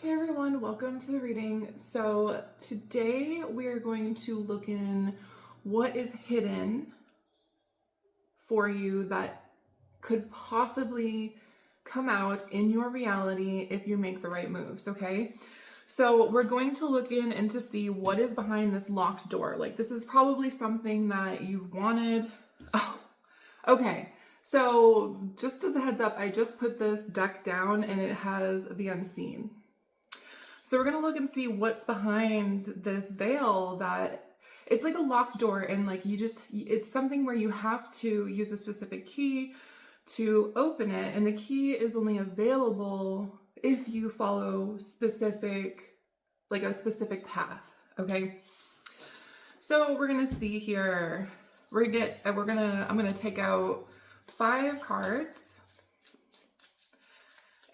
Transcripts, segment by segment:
Hey everyone, welcome to the reading. So today we are going to look in what is hidden for you that could possibly come out in your reality if you make the right moves, okay? So we're going to look in and to see what is behind this locked door. Like this is probably something that you've wanted. Oh, okay. So just as a heads up, I just put this deck down and it has the unseen. So we're going to look and see what's behind this veil that it's like a locked door, and like it's something where you have to use a specific key to open it, and the key is only available if you follow a specific path, okay? So we're going to see here, I'm going to take out 5 cards.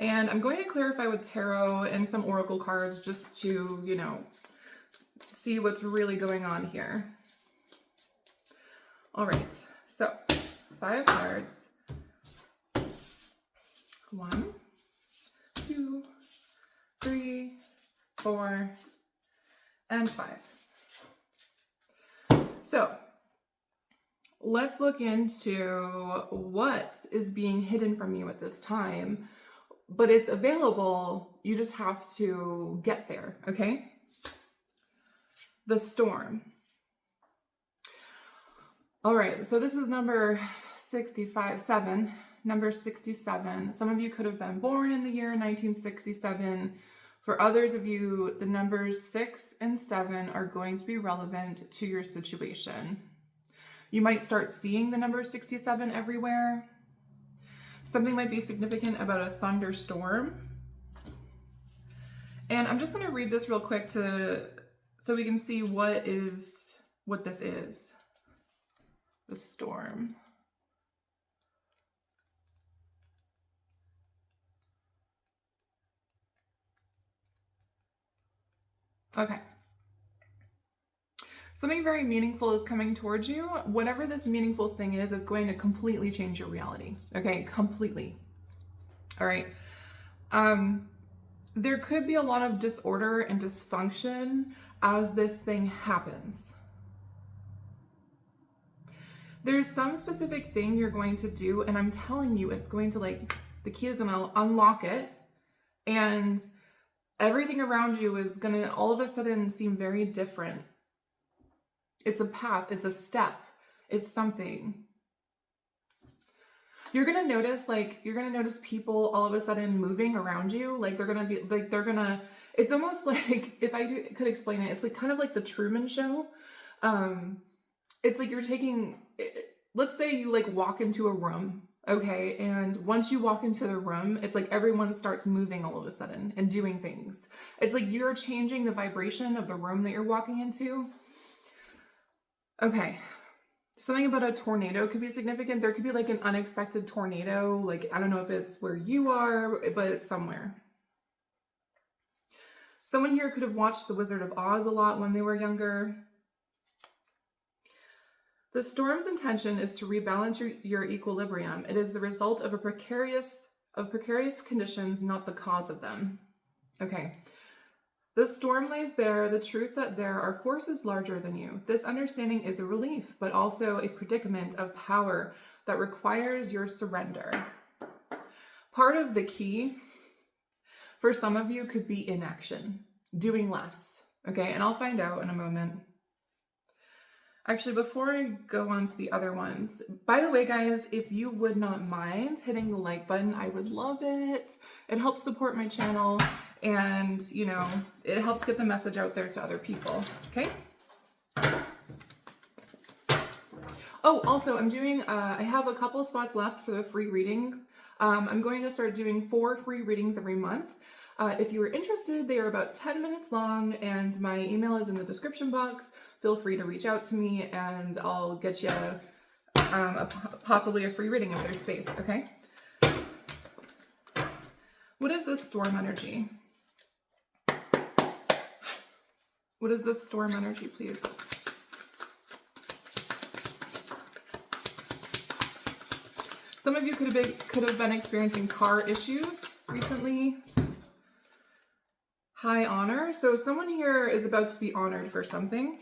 And I'm going to clarify with tarot and some oracle cards just to, see what's really going on here. All right, so 5 cards. 1, 2, 3, 4, and 5. So let's look into what is being hidden from you at this time. But it's available, you just have to get there, okay? The Storm. All right, so this is number 67. Some of you could have been born in the year 1967. For others of you, the numbers 6 and 7 are going to be relevant to your situation. You might start seeing the number 67 everywhere. Something might be significant about a thunderstorm. And I'm just going to read this real quick so we can see what this is. The storm. Okay. Something very meaningful is coming towards you. Whatever this meaningful thing is, it's going to completely change your reality. Okay, completely. All right. There could be a lot of disorder and dysfunction as this thing happens. There's some specific thing you're going to do, and I'm telling you, it's going to the key is going to unlock it, and everything around you is going to all of a sudden seem very different. It's a path, it's a step, it's something. You're going to notice people all of a sudden moving around you. It's almost like, if I could explain it, it's like kind of like the Truman Show. It's like let's say you walk into a room, okay? And once you walk into the room, it's like everyone starts moving all of a sudden and doing things. It's like you're changing the vibration of the room that you're walking into. Okay. Something about a tornado could be significant. There could be an unexpected tornado. I don't know if it's where you are, but it's somewhere. Someone here could have watched The Wizard of Oz a lot when they were younger. The storm's intention is to rebalance your equilibrium. It is the result of precarious conditions, not the cause of them. Okay. The storm lays bare the truth that there are forces larger than you. This understanding is a relief, but also a predicament of power that requires your surrender. Part of the key for some of you could be inaction, doing less, okay? And I'll find out in a moment. Actually, before I go on to the other ones, by the way, guys, if you would not mind hitting the like button, I would love it. It helps support my channel, and, it helps get the message out there to other people, okay? Oh, also, I'm doing, I have a couple of spots left for the free readings. I'm going to start doing 4 free readings every month. If you are interested, they are about 10 minutes long, and my email is in the description box. Feel free to reach out to me, and I'll get you possibly a free reading if there's space, okay? What is this storm energy? What is this storm energy, please? Some of you could have been experiencing car issues recently. High honor. So someone here is about to be honored for something.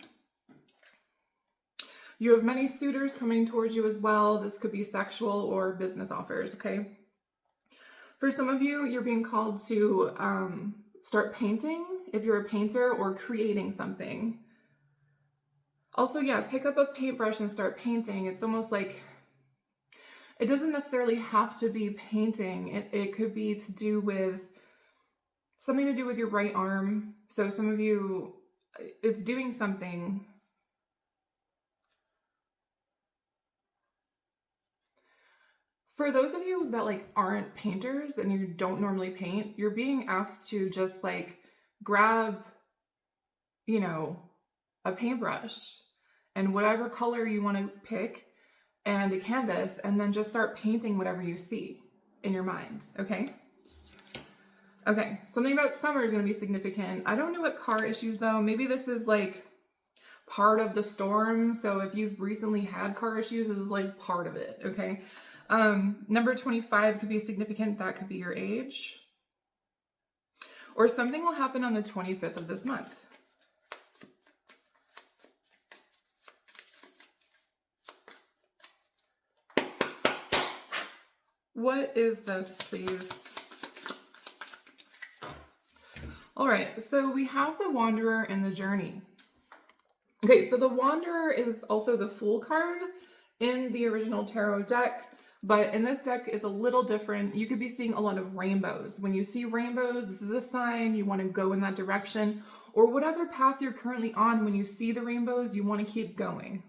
You have many suitors coming towards you as well. This could be sexual or business offers, okay? For some of you, you're being called to start painting if you're a painter, or creating something. Also, yeah, pick up a paintbrush and start painting. It's almost like, it doesn't necessarily have to be painting. It could be to do with something to do with your right arm. So some of you, it's doing something. For those of you that like aren't painters and you don't normally paint, you're being asked to just like grab, you know, a paintbrush and whatever color you want to pick and a canvas, and then just start painting whatever you see in your mind, okay? Okay, something about summer is going to be significant. I don't know what car issues though. Maybe this is like part of the storm. So if you've recently had car issues, this is like part of it, okay? Number 25 could be significant. That could be your age. Or something will happen on the 25th of this month. What is this, please? All right, so we have the Wanderer and the Journey. Okay, so the Wanderer is also the Fool card in the original tarot deck, but in this deck, it's a little different. You could be seeing a lot of rainbows. When you see rainbows, this is a sign you want to go in that direction, or whatever path you're currently on. When you see the rainbows, you want to keep going.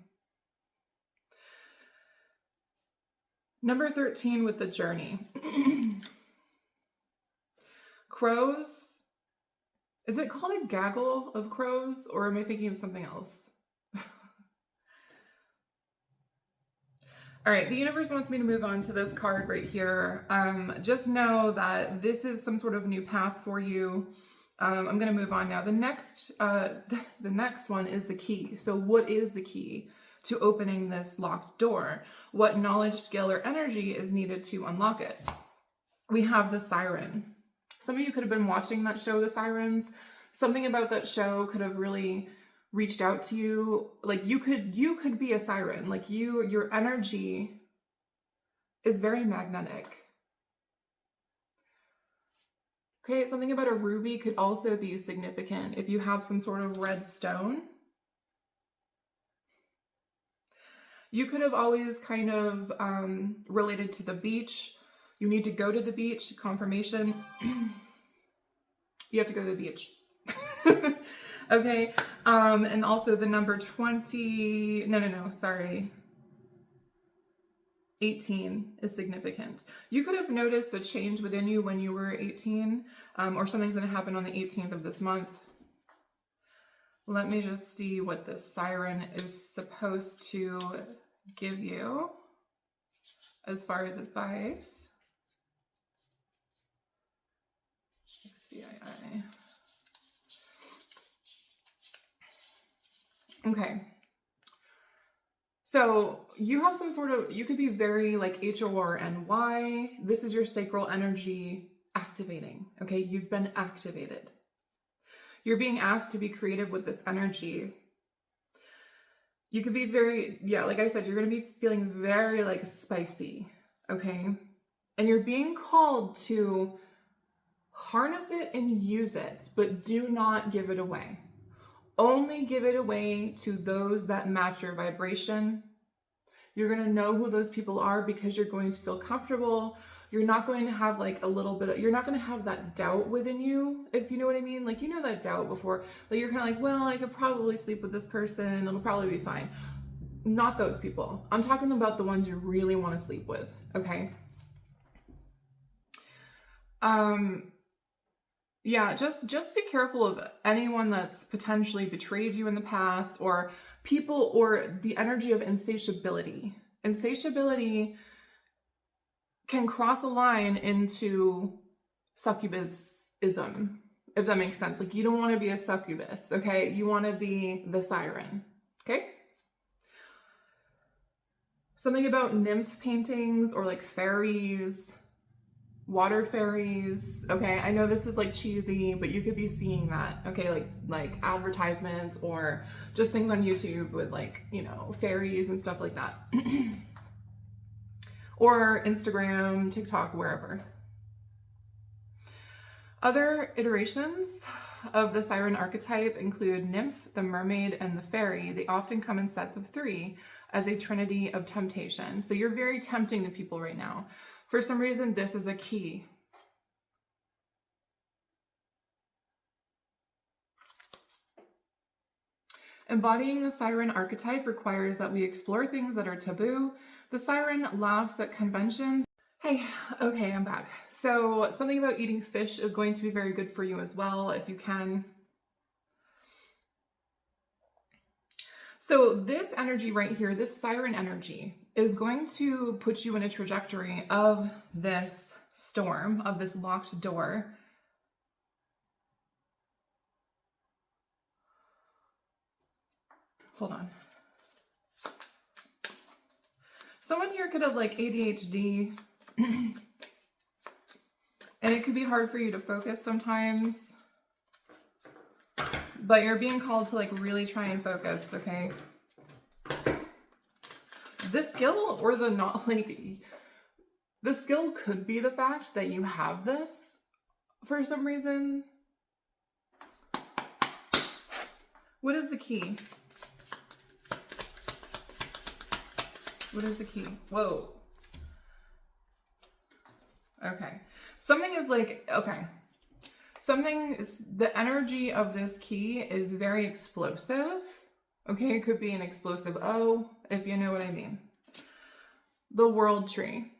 Number 13 with the Journey. Crows. Is it called a gaggle of crows, or am I thinking of something else? All right, the universe wants me to move on to this card right here. Just know that this is some sort of new path for you. I'm going to move on now. The next one is the key. So what is the key to opening this locked door? What knowledge, skill, or energy is needed to unlock it? We have the Siren. Some of you could have been watching that show, The Sirens. Something about that show could have really reached out to you. Like you could be a siren. Like your energy is very magnetic. Okay, something about a ruby could also be significant if you have some sort of red stone. You could have always kind of related to the beach. You need to go to the beach, confirmation. You have to go to the beach. Okay, and also the number 20, sorry. 18 is significant. You could have noticed a change within you when you were 18, or something's gonna happen on the 18th of this month. Let me just see what this Siren is supposed to give you as far as advice. XVII. Okay. So you have some sort of, you could be very like HORNY. This is your sacral energy activating. Okay. You've been activated. You're being asked to be creative with this energy. You could be very, yeah, like I said, you're going to be feeling very like spicy. Okay. And you're being called to harness it and use it, but do not give it away. Only give it away to those that match your vibration. You're going to know who those people are because you're going to feel comfortable. You're not going to have like a little bit of, you're not going to have that doubt within you, if you know what I mean. Like, you know, that doubt before, like you're kind of like, well, I could probably sleep with this person. It'll probably be fine. Not those people. I'm talking about the ones you really want to sleep with. Okay. Yeah, just be careful of anyone that's potentially betrayed you in the past, or people, or the energy of insatiability. Insatiability can cross a line into succubusism, if that makes sense. Like, you don't want to be a succubus, okay? You want to be the siren, okay? Something about nymph paintings or like fairies. water fairies. Okay, I know this is like cheesy, but you could be seeing that. Okay, like advertisements or just things on YouTube with like, you know, fairies and stuff like that. Or Instagram, TikTok, wherever. Other iterations of the siren archetype include nymph, the mermaid, and the fairy. They often come in sets of 3 as a trinity of temptation. So you're very tempting to people right now. For some reason, this is a key. Embodying the siren archetype requires that we explore things that are taboo. The siren laughs at conventions. Hey, okay, I'm back. So something about eating fish is going to be very good for you as well, if you can. So this energy right here, this siren energy, is going to put you in a trajectory of this storm, of this locked door. Hold on. Someone here could have like ADHD, and it could be hard for you to focus sometimes, but you're being called to like really try and focus, okay? This skill or the not, like, the skill could be the fact that you have this for some reason. What is the key? What is the key? Whoa. Okay. Something is like, okay. Something is, the energy of this key is very explosive. Okay, it could be an explosive O, if you know what I mean. The world tree.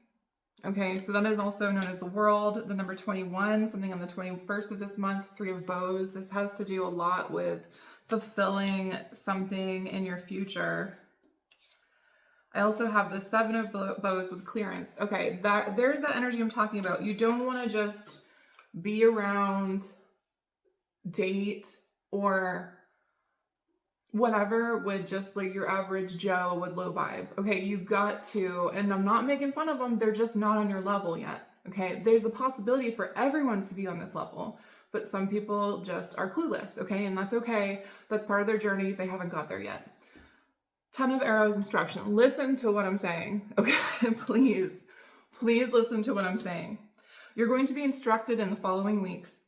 Okay, so that is also known as the world. The number 21, something on the 21st of this month, 3 of bows. This has to do a lot with fulfilling something in your future. I also have the 7 of bows with clearance. Okay, there's that energy I'm talking about. You don't want to just be around, date, or whatever with just like your average Joe with low vibe. Okay, you got to, and I'm not making fun of them, they're just not on your level yet. Okay, there's a possibility for everyone to be on this level, but some people just are clueless. Okay, and that's okay. That's part of their journey. They haven't got there yet. 10 of arrows instruction. Listen to what I'm saying. Okay, please listen to what I'm saying. You're going to be instructed in the following weeks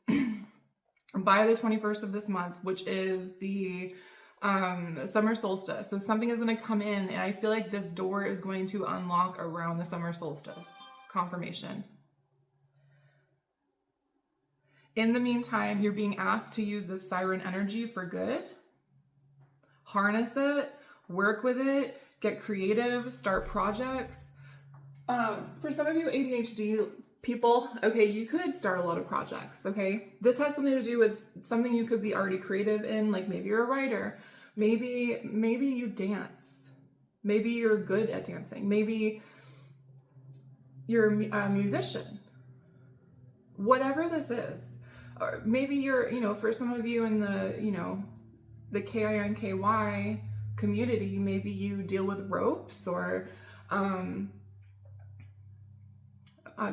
by the 21st of this month, which is the summer solstice. So something is going to come in, and I feel like this door is going to unlock around the summer solstice confirmation. In the meantime, you're being asked to use this siren energy for good. Harness it, work with it, get creative, start projects. For some of you ADHD people, okay, you could start a lot of projects, okay? This has something to do with something you could be already creative in, like maybe you're a writer, maybe you dance, maybe you're good at dancing, maybe you're a musician, whatever this is. Or maybe you're, you know, for some of you in the, you know, the KINKY community, maybe you deal with ropes or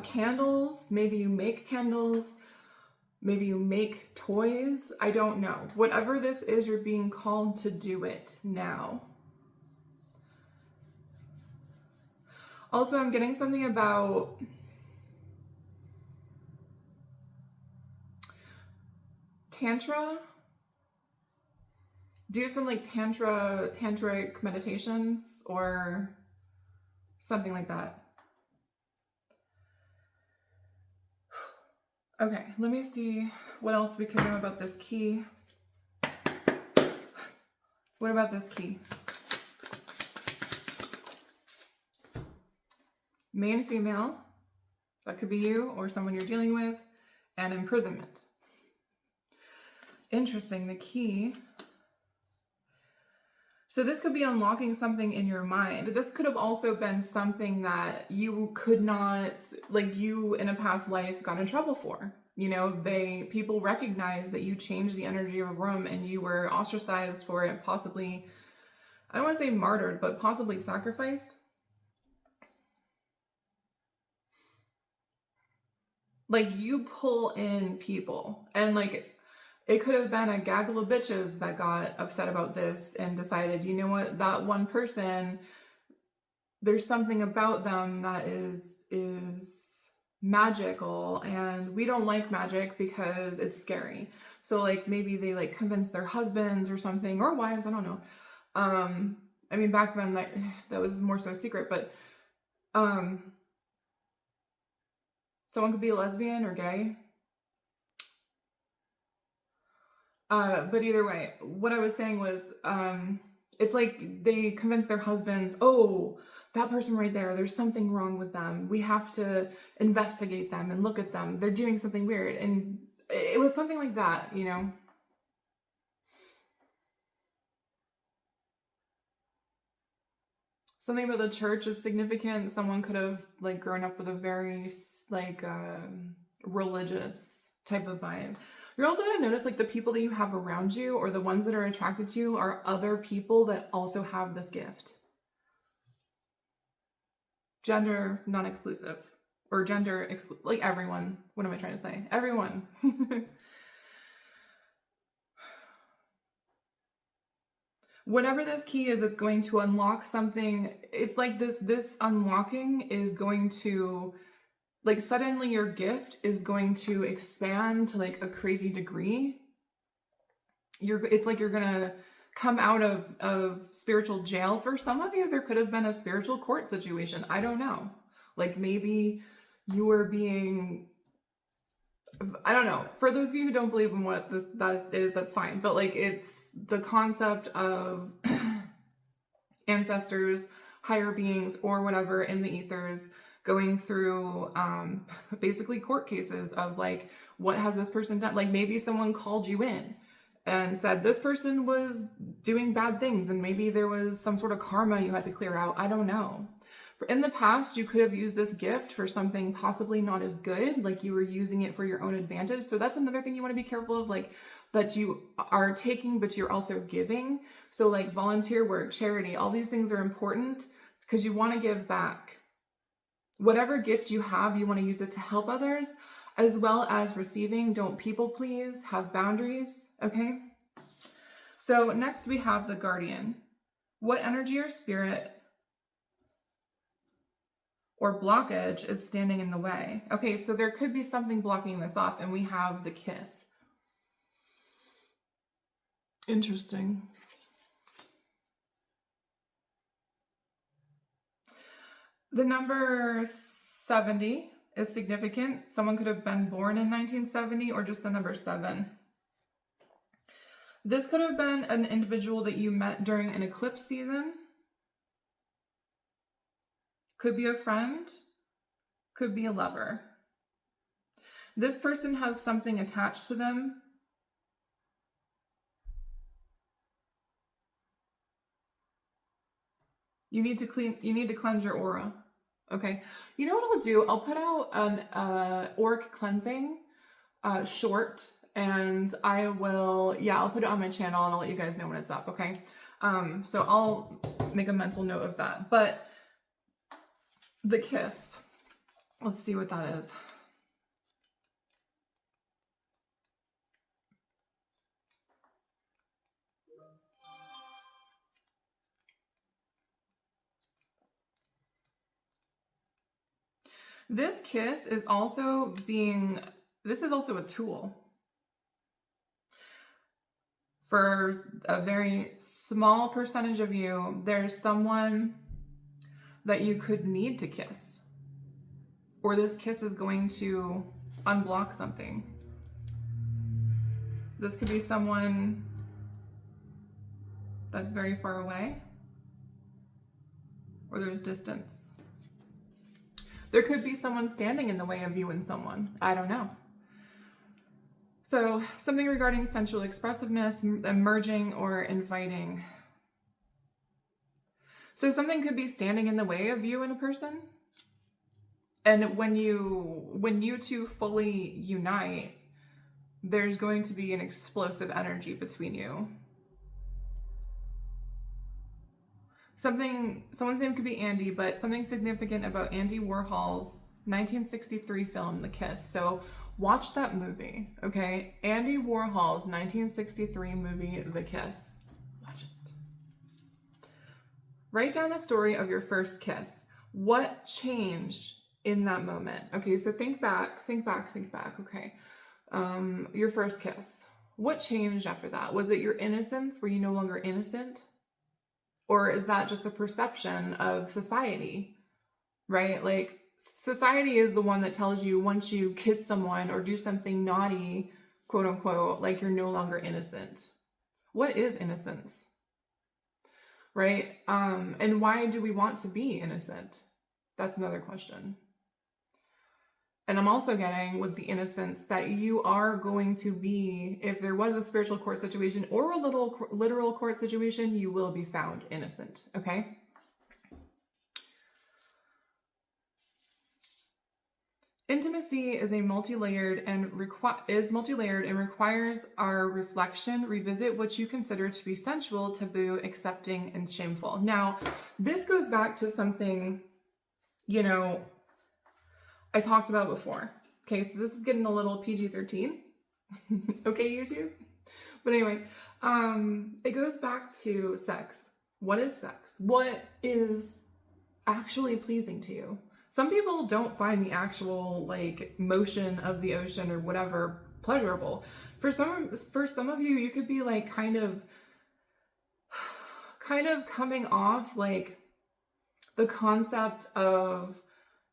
candles, maybe you make candles, maybe you make toys, I don't know. Whatever this is, you're being called to do it now. Also, I'm getting something about Tantra. Do some like tantric meditations or something like that. Okay, let me see what else we can know about this key. What about this key? Male, female, that could be you or someone you're dealing with, and imprisonment. Interesting, the key. So this could be unlocking something in your mind. This could have also been something that you could not, like you in a past life got in trouble for. You know, people recognize that you changed the energy of a room and you were ostracized for it, possibly, I don't want to say martyred, but possibly sacrificed. like you pull in people, and like it could have been a gaggle of bitches that got upset about this and decided, you know what, that one person, there's something about them that is magical, and we don't like magic because it's scary. So like maybe they like convince their husbands or something, or wives, I don't know. I mean, back then that was more so secret, but someone could be a lesbian or gay. But either way, what I was saying was, it's like they convince their husbands, oh, that person right there's something wrong with them. We have to investigate them and look at them. They're doing something weird. And it was something like that, you know? Something about the church is significant. Someone could have like grown up with a very like religious type of vibe. You're also going to notice like the people that you have around you, or the ones that are attracted to you, are other people that also have this gift. Gender non-exclusive, or gender like everyone. What am I trying to say? Everyone. Whatever this key is, it's going to unlock something. It's like this unlocking is going to, like, suddenly your gift is going to expand to like a crazy degree. It's like you're gonna come out of spiritual jail. For some of you, there could have been a spiritual court situation. I don't know. Like maybe you were being, I don't know. For those of you who don't believe in what that is, that's fine. But like it's the concept of ancestors, higher beings, or whatever in the ethers going through basically court cases of like, what has this person done? Like maybe someone called you in and said this person was doing bad things, and maybe there was some sort of karma you had to clear out. I don't know. In the past, you could have used this gift for something possibly not as good, like you were using it for your own advantage. So that's another thing you want to be careful of, like that you are taking, but you're also giving. So like volunteer work, charity, all these things are important because you want to give back. Whatever gift you have, you want to use it to help others, as well as receiving. Don't people please, have boundaries, okay? So next we have the guardian. What energy or spirit or blockage is standing in the way? Okay, so there could be something blocking this off, and we have the kiss. Interesting. The number 70 is significant. Someone could have been born in 1970, or just the number 7. This could have been an individual that you met during an eclipse season. Could be a friend, could be a lover. This person has something attached to them. You need to cleanse your aura. Okay. You know what I'll do? I'll put out an auric cleansing short, and I'll put it on my channel, and I'll let you guys know when it's up, okay? So I'll make a mental note of that. But the kiss, let's see what that is. This kiss is also this is also a tool. For a very small percentage of you, there's someone that you could need to kiss, or this kiss is going to unblock something. This could be someone that's very far away, or there's distance. There could be someone standing in the way of you and someone. I don't know. So something regarding sensual expressiveness, emerging, or inviting. So something could be standing in the way of you and a person. And when you two fully unite, there's going to be an explosive energy between you. Someone's name could be Andy, but something significant about Andy Warhol's 1963 film, The Kiss. So watch that movie, okay? Andy Warhol's 1963 movie, The Kiss. Watch it. Write down the story of your first kiss. What changed in that moment? Okay, so think back, okay. Your first kiss. What changed after that? Was it your innocence? Were you no longer innocent? Or is that just a perception of society, right? Like, society is the one that tells you once you kiss someone or do something naughty, quote unquote, like you're no longer innocent. What is innocence? Right? And why do we want to be innocent? That's another question. And I'm also getting with the innocence that you are going to be, if there was a spiritual court situation or a literal court situation, you will be found innocent, okay? Intimacy is multi-layered and requires our reflection. Revisit what you consider to be sensual, taboo, accepting, and shameful. Now, this goes back to something, I talked about before. Okay, so this is getting a little PG-13. Okay, YouTube? But anyway, it goes back to sex. What is sex? What is actually pleasing to you? Some people don't find the actual motion of the ocean or whatever pleasurable. For some of you, you could be kind of coming off the concept of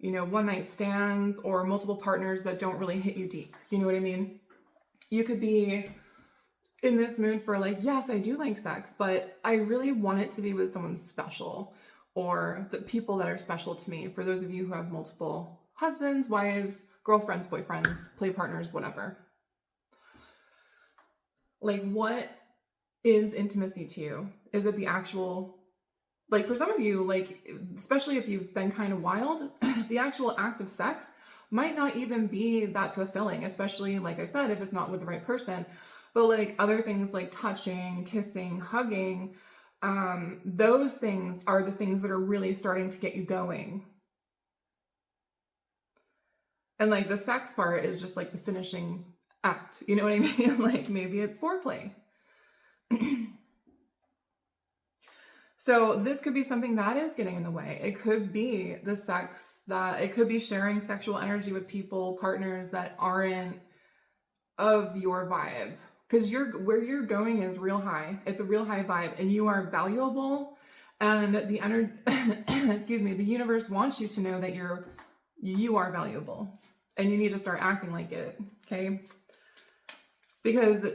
one night stands or multiple partners that don't really hit you deep. You know what I mean? You could be in this mood for yes, I do like sex, but I really want it to be with someone special, or the people that are special to me. For those of you who have multiple husbands, wives, girlfriends, boyfriends, play partners, whatever. What is intimacy to you? Is it the actual, for some of you, especially if you've been kind of wild, the actual act of sex might not even be that fulfilling, especially, like I said, if it's not with the right person. But other things like touching, kissing, hugging, those things are the things that are really starting to get you going. And the sex part is just the finishing act. You know what I mean? Maybe it's foreplay. So this could be something that is getting in the way. It could be the sex, it could be sharing sexual energy with people, partners that aren't of your vibe. Because where you're going is real high. It's a real high vibe, and you are valuable. And the the universe wants you to know that you are valuable, and you need to start acting like it. Okay, because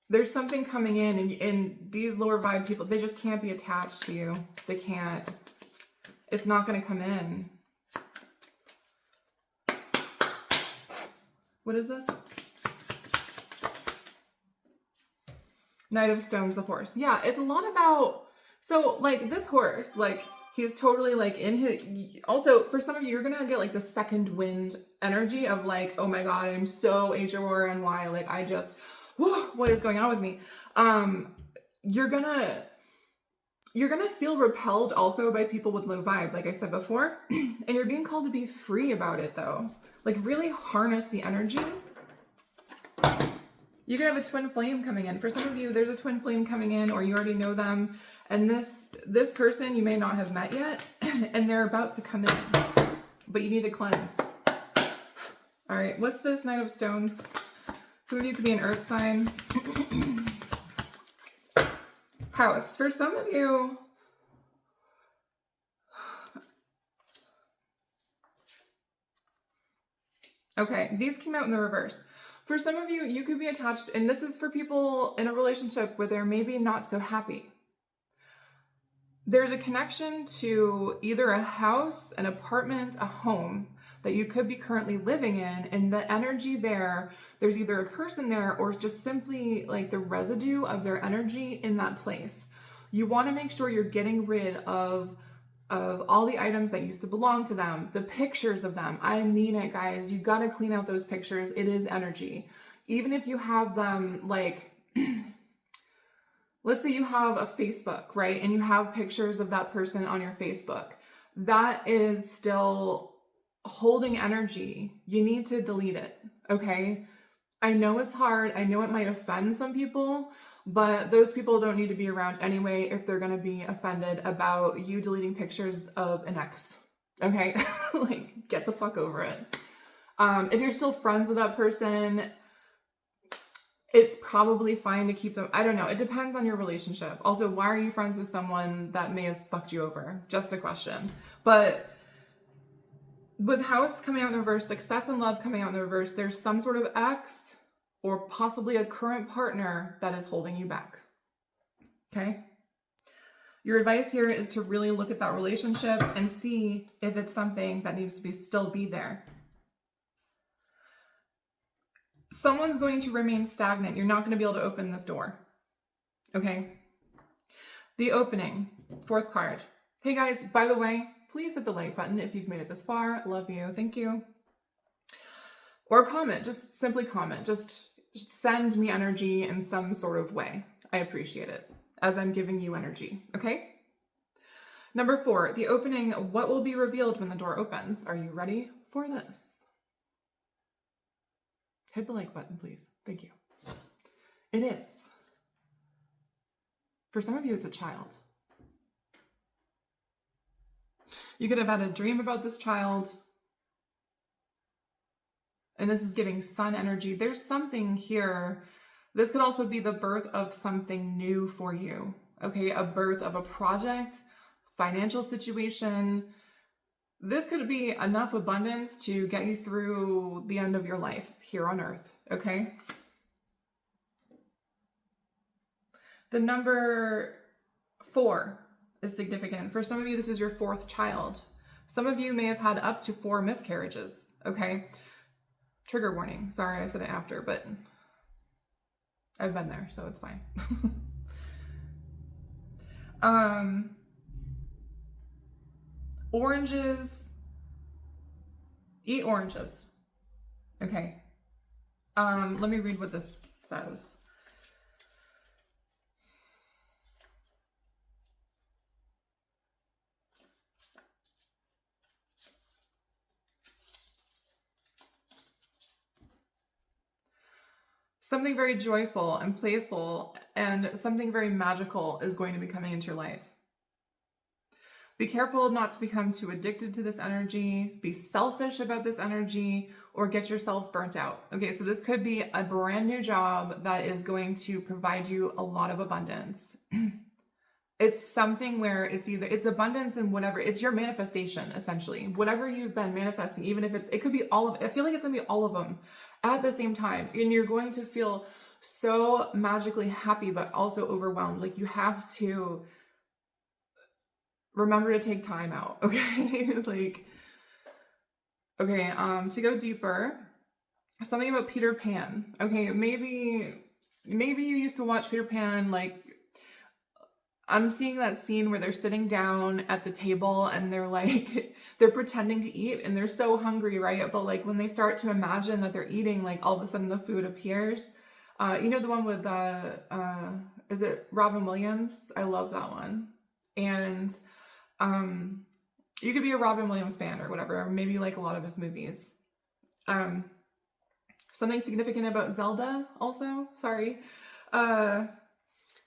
there's something coming in, and these lower vibe people, they just can't be attached to you. They can't. It's not going to come in. What is this? Knight of Stones, the horse. Yeah, it's a lot about, so this horse, he's totally in his, also for some of you, you're gonna get the second wind energy of oh my God, I'm so HORNY, I just, what is going on with me? You're gonna feel repelled also by people with low vibe, like I said before, and you're being called to be free about it though. Really harness the energy. You could have a twin flame coming in. For some of you, there's a twin flame coming in, or you already know them. And this person you may not have met yet, and they're about to come in. But you need to cleanse. All right, what's this Knight of Stones? Some of you could be an earth sign. House. For some of you, okay, these came out in the reverse. For some of you, you could be attached, and this is for people in a relationship where they're maybe not so happy. There's a connection to either a house, an apartment, a home that you could be currently living in, and the energy there's either a person there or just simply the residue of their energy in that place. You want to make sure you're getting rid of all the items that used to belong to them, the pictures of them. I mean it, guys. You got to clean out those pictures. It is energy. Even if you have them let's say you have a Facebook, right? And you have pictures of that person on your Facebook. That is still holding energy, you need to delete it, okay? I know it's hard. I know it might offend some people, but those people don't need to be around anyway if they're going to be offended about you deleting pictures of an ex, okay? Like, get the fuck over it. If you're still friends with that person, it's probably fine to keep them. I don't know. It depends on your relationship. Also, why are you friends with someone that may have fucked you over? Just a question. But with House coming out in the reverse, Success and Love coming out in the reverse, there's some sort of ex or possibly a current partner that is holding you back. Okay? Your advice here is to really look at that relationship and see if it's something that needs to still be there. Someone's going to remain stagnant. You're not going to be able to open this door. Okay? The Opening, 4th card. Hey guys, by the way, please hit the like button if you've made it this far. Love you. Thank you. Or comment. Just simply comment. Just send me energy in some sort of way. I appreciate it as I'm giving you energy. Okay? Number 4, The Opening. What will be revealed when the door opens? Are you ready for this? Hit the like button, please. Thank you. It is. For some of you, it's a child. You could have had a dream about this child. And this is giving sun energy. There's something here. This could also be the birth of something new for you. Okay, a birth of a project, financial situation. This could be enough abundance to get you through the end of your life here on earth. Okay. The number 4 is significant. For some of you, this is your 4th child. Some of you may have had up to 4 miscarriages. Okay. Trigger warning. Sorry, I said it after, but I've been there, so it's fine. Oranges. Eat oranges. Okay. Let me read what this says. Something very joyful and playful and something very magical is going to be coming into your life. Be careful not to become too addicted to this energy, be selfish about this energy, or get yourself burnt out. Okay, so this could be a brand new job that is going to provide you a lot of abundance. It's something where it's abundance and whatever, it's your manifestation, essentially. Whatever you've been manifesting, even if it could be all of, I feel like it's gonna be all of them at the same time. And you're going to feel so magically happy, but also overwhelmed. Like, you have to remember to take time out, okay? Like, okay, to go deeper, something about Peter Pan. Okay, maybe you used to watch Peter Pan. Like, I'm seeing that scene where they're sitting down at the table and they're like, they're pretending to eat and they're so hungry, right? But like, when they start to imagine that they're eating, like all of a sudden the food appears. You know, the one with, is it Robin Williams? I love that one. And you could be a Robin Williams fan or whatever, or maybe like a lot of his movies. Something significant about Zelda also, sorry.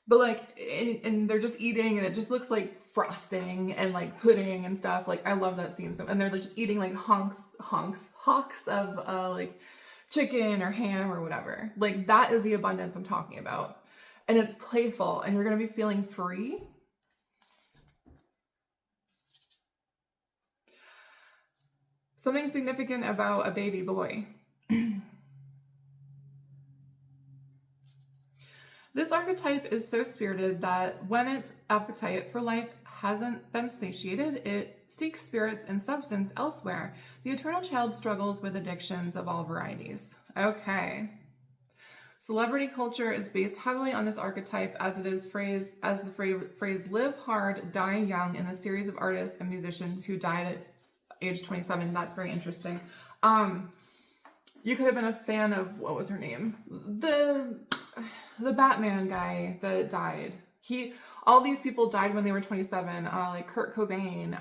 But like, and they're just eating and it just looks like frosting and like pudding and stuff. Like, I love that scene. So, and they're like just eating like hawks of like chicken or ham or whatever. Like, that is the abundance I'm talking about. And it's playful and you're going to be feeling free. Something significant about a baby boy. This archetype is so spirited that when its appetite for life hasn't been satiated, it seeks spirits and substance elsewhere. The eternal child struggles with addictions of all varieties. Okay. Celebrity culture is based heavily on this archetype as it is phrased as the phrase live hard, die young in the series of artists and musicians who died at age 27. That's very interesting. You could have been a fan of, what was her name? The Batman guy that died. All these people died when they were 27, like Kurt Cobain,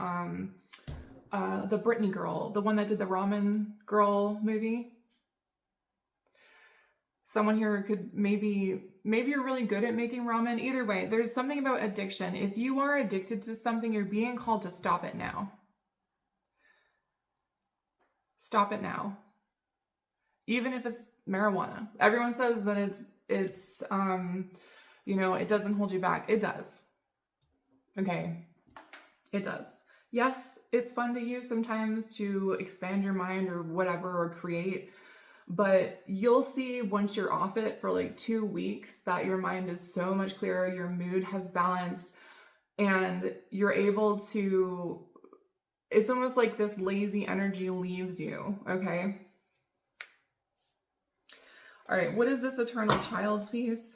the Britney girl, the one that did the Ramen Girl movie. Someone here could maybe you're really good at making ramen. Either way, there's something about addiction. If you are addicted to something, you're being called to stop it now. Stop it now. Even if it's marijuana. Everyone says that it's you know, it doesn't hold you back. It does. Okay. It does. Yes, it's fun to use sometimes to expand your mind or whatever, or create, but you'll see once you're off it for like 2 weeks that your mind is so much clearer, your mood has balanced, and you're able to, it's almost like this lazy energy leaves you, okay? All right, what is this eternal child, please?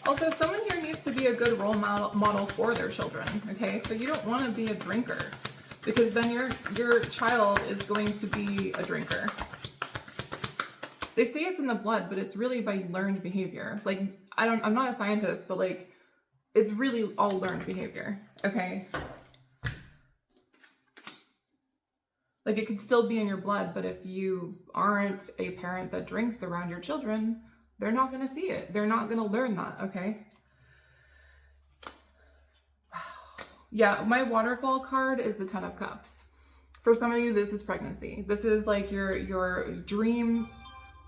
Also, someone here needs to be a good role model for their children, okay? So you don't want to be a drinker, because then your child is going to be a drinker. They say it's in the blood, but it's really by learned behavior. Like, I'm not a scientist, but like, it's really all learned behavior, okay? Like, it could still be in your blood, but if you aren't a parent that drinks around your children, they're not going to see it. They're not going to learn that, okay? Yeah, my waterfall card is the Ten of Cups. For some of you, this is pregnancy. This is like your dream,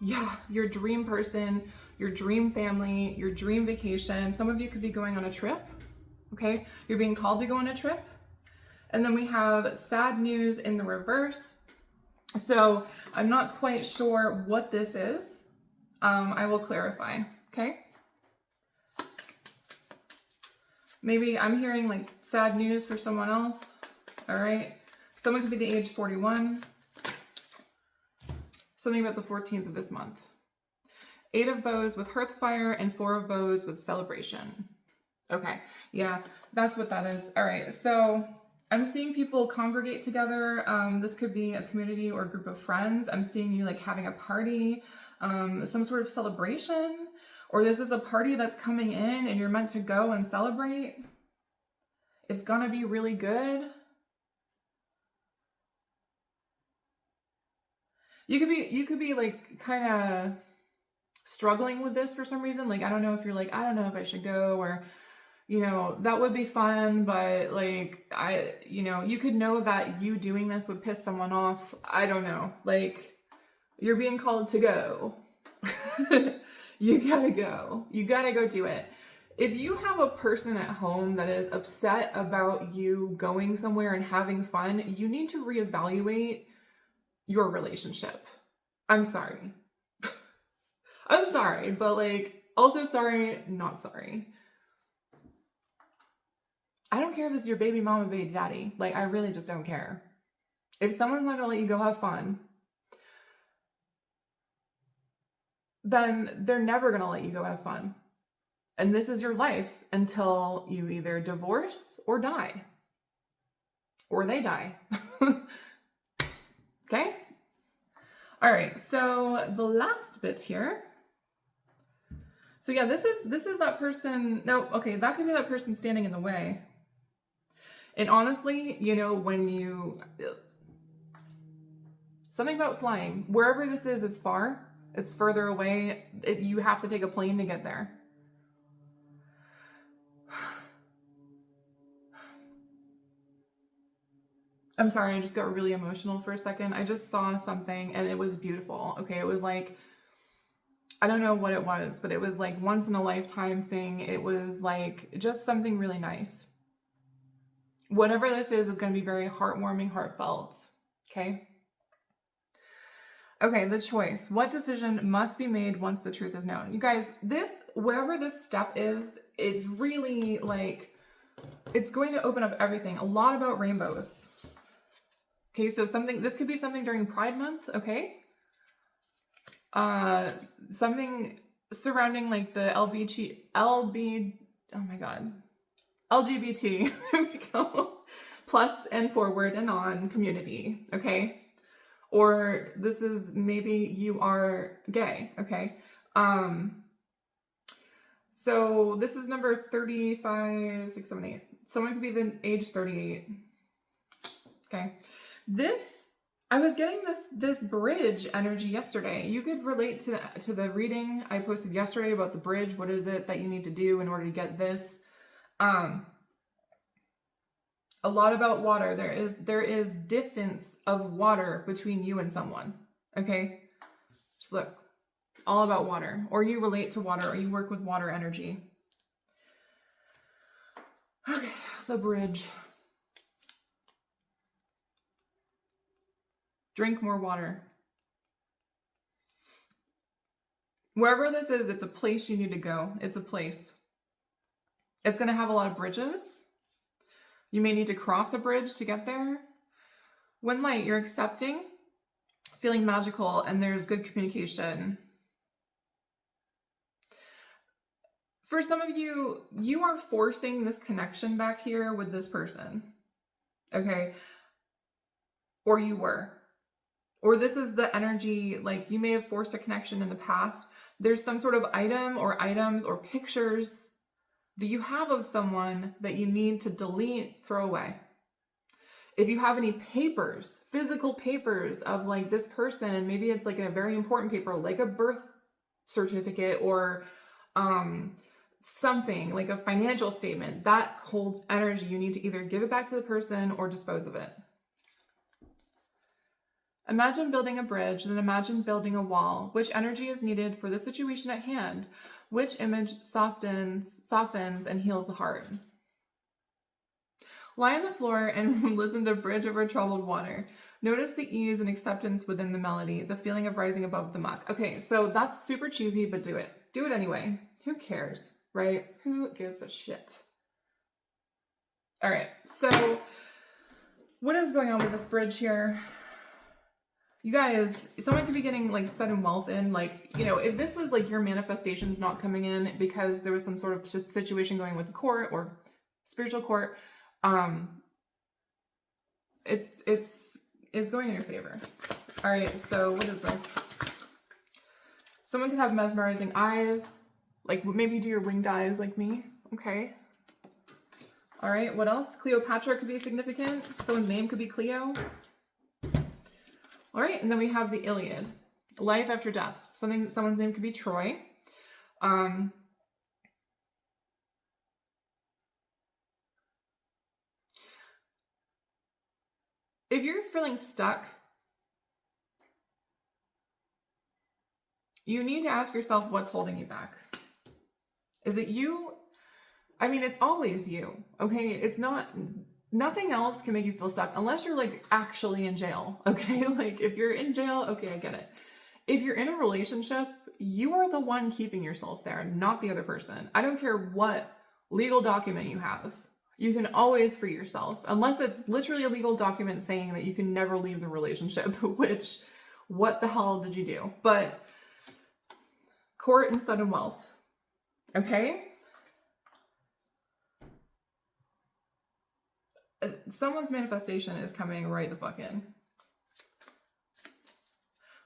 your dream person, your dream family, your dream vacation. Some of you could be going on a trip, okay? You're being called to go on a trip. And then we have sad news in the reverse. So I'm not quite sure what this is. I will clarify, okay? Maybe I'm hearing like sad news for someone else, all right? Someone could be the age 41. Something about the 14th of this month. 8 of bows with hearthfire and 4 of bows with celebration. Okay, yeah, that's what that is. All right, so I'm seeing people congregate together. This could be a community or a group of friends. I'm seeing you like having a party, some sort of celebration, or this is a party that's coming in and you're meant to go and celebrate. It's gonna be really good. You could be like kind of struggling with this for some reason. Like, I don't know if you're like, I don't know if I should go, or, you know, that would be fun, but like, you could know that you doing this would piss someone off. I don't know. Like, you're being called to go. You gotta go. You gotta go do it. If you have a person at home that is upset about you going somewhere and having fun, you need to reevaluate your relationship. I'm sorry. I'm sorry, but like, also sorry, not sorry. I don't care if it's your baby mama, baby daddy. Like, I really just don't care. If someone's not gonna let you go have fun, then they're never gonna let you go have fun. And this is your life until you either divorce or die. Or they die. Okay? All right, so the last bit here. So yeah, this is that person. No, okay, that could be that person standing in the way. And honestly, you know, when you, something about flying, wherever this is far, it's further away. You have to take a plane to get there. I'm sorry, I just got really emotional for a second. I just saw something and it was beautiful. Okay, it was like, I don't know what it was, but it was like once in a lifetime thing. It was like just something really nice. Whatever this is going to be very heartwarming, heartfelt. Okay? Okay, the choice. What decision must be made once the truth is known? You guys, whatever this step is really like, it's going to open up everything. A lot about rainbows. Okay, so this could be something during Pride Month, okay? Something surrounding like the oh my God. LGBT, there we go, plus and forward and on community, okay? Or this is maybe you are gay, okay? So this is number 35, 6, 7, 8. Someone could be the age 38. Okay. I was getting this bridge energy yesterday. You could relate to the reading I posted yesterday about the bridge. What is it that you need to do in order to get this? A lot about water. There is distance of water between you and someone. Okay? Just look. All about water. Or you relate to water, or you work with water energy. Okay, the bridge. Drink more water. Wherever this is, it's a place you need to go. It's a place. It's going to have a lot of bridges. You may need to cross a bridge to get there. When light, you're accepting, feeling magical, and there's good communication. For some of you, you are forcing this connection back here with this person. Okay? Or you were. Or this is the energy, like you may have forced a connection in the past. There's some sort of item or items or pictures that you have of someone that you need to delete, throw away. If you have any papers, physical papers of like this person, maybe it's like a very important paper, like a birth certificate or something like a financial statement that holds energy. You need to either give it back to the person or dispose of it. Imagine building a bridge, then imagine building a wall. Which energy is needed for the situation at hand? Which image softens and heals the heart? Lie on the floor and listen to Bridge Over Troubled Water. Notice the ease and acceptance within the melody, the feeling of rising above the muck. Okay, so that's super cheesy, but do it. Do it anyway. Who cares, right? Who gives a shit? All right, so what is going on with this bridge here? You guys, someone could be getting like sudden wealth in, like, you know, if this was like your manifestations not coming in because there was some sort of situation going with the court or spiritual court, it's going in your favor. All right, so what is this? Someone could have mesmerizing eyes, like maybe do your winged eyes like me. Okay. All right, what else? Cleopatra could be significant. Someone's name could be Cleo. All right, and then we have the Iliad, life after death. Someone's name could be Troy. If you're feeling stuck, you need to ask yourself what's holding you back. Is it you? I mean, it's always you, okay? It's not, nothing else can make you feel stuck unless you're like actually in jail, okay? Like if you're in jail, okay, I get it. If you're in a relationship, you are the one keeping yourself there, not the other person. I don't care what legal document you have. You can always free yourself, unless it's literally a legal document saying that you can never leave the relationship, which, what the hell did you do? But court and sudden wealth, okay? Someone's manifestation is coming right the fuck in.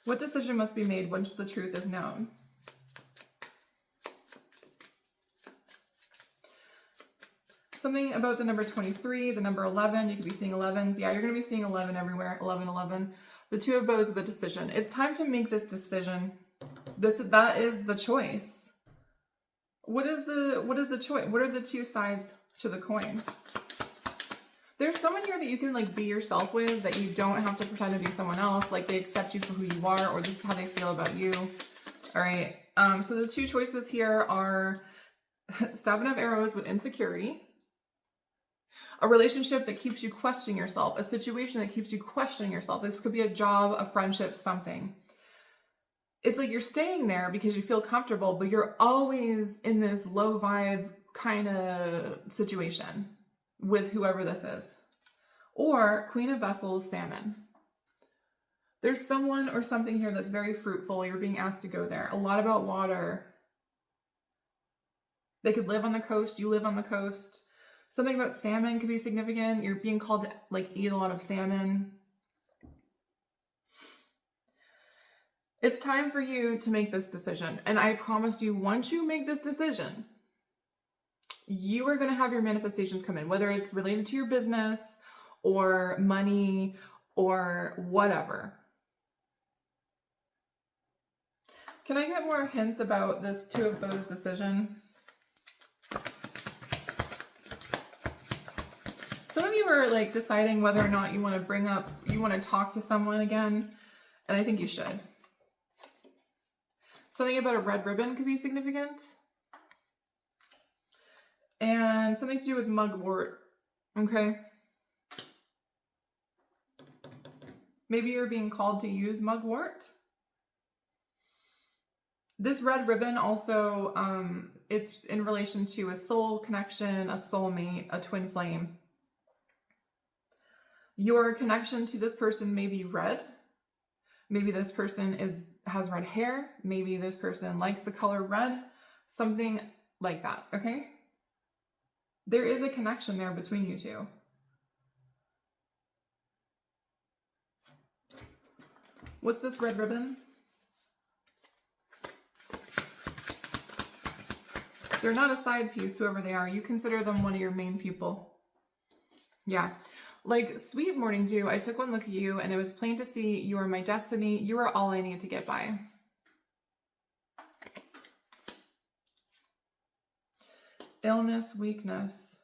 What decision must be made once the truth is known? Something about the number 23, the number 11. You could be seeing 11s. Yeah, you're going to be seeing 11 everywhere. 11, 11. The Two of Bows with a decision. It's time to make this decision. That is the choice. What is the choice? What are the two sides to the coin? There's someone here that you can like be yourself with, that you don't have to pretend to be someone else. Like they accept you for who you are, or this is how they feel about you. All right. So the two choices here are 7 of Arrows with insecurity. A relationship that keeps you questioning yourself. A situation that keeps you questioning yourself. This could be a job, a friendship, something. It's like you're staying there because you feel comfortable, but you're always in this low vibe kind of situation with whoever this is. Or Queen of Vessels, Salmon. There's someone or something here that's very fruitful. You're being asked to go there. A lot about water. They could live on the coast. You live on the coast. Something about salmon could be significant. You're being called to like eat a lot of salmon. It's time for you to make this decision. And I promise you, once you make this decision, you are going to have your manifestations come in, whether it's related to your business or money or whatever. Can I get more hints about this Two of Bows decision? Some of you are like deciding whether or not you want to talk to someone again, and I think you should. Something about a red ribbon could be significant. And something to do with mugwort, okay? Maybe you're being called to use mugwort. This red ribbon also, it's in relation to a soul connection, a soulmate, a twin flame. Your connection to this person may be red. Maybe this person has red hair. Maybe this person likes the color red. Something like that, okay? There is a connection there between you two. What's this red ribbon? They're not a side piece, whoever they are. You consider them one of your main people. Yeah. Like sweet morning dew, I took one look at you and it was plain to see you are my destiny. You are all I need to get by. Illness, weakness.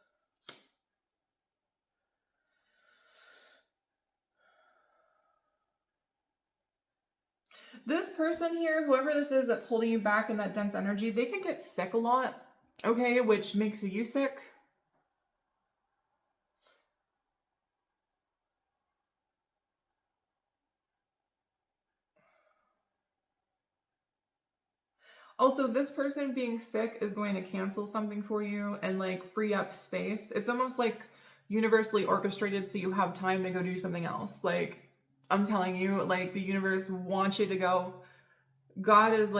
This person here, whoever this is that's holding you back in that dense energy, they can get sick a lot, okay, which makes you sick. Also, this person being sick is going to cancel something for you and like free up space. It's almost like universally orchestrated so you have time to go do something else. Like, I'm telling you, like the universe wants you to go. God is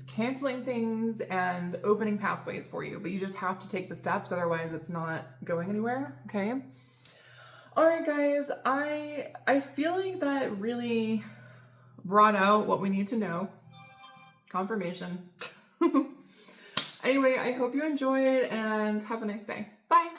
canceling things and opening pathways for you, but you just have to take the steps, otherwise it's not going anywhere, okay? All right, guys, I feel like that really brought out what we need to know. Confirmation. Anyway, I hope you enjoyed and have a nice day. Bye.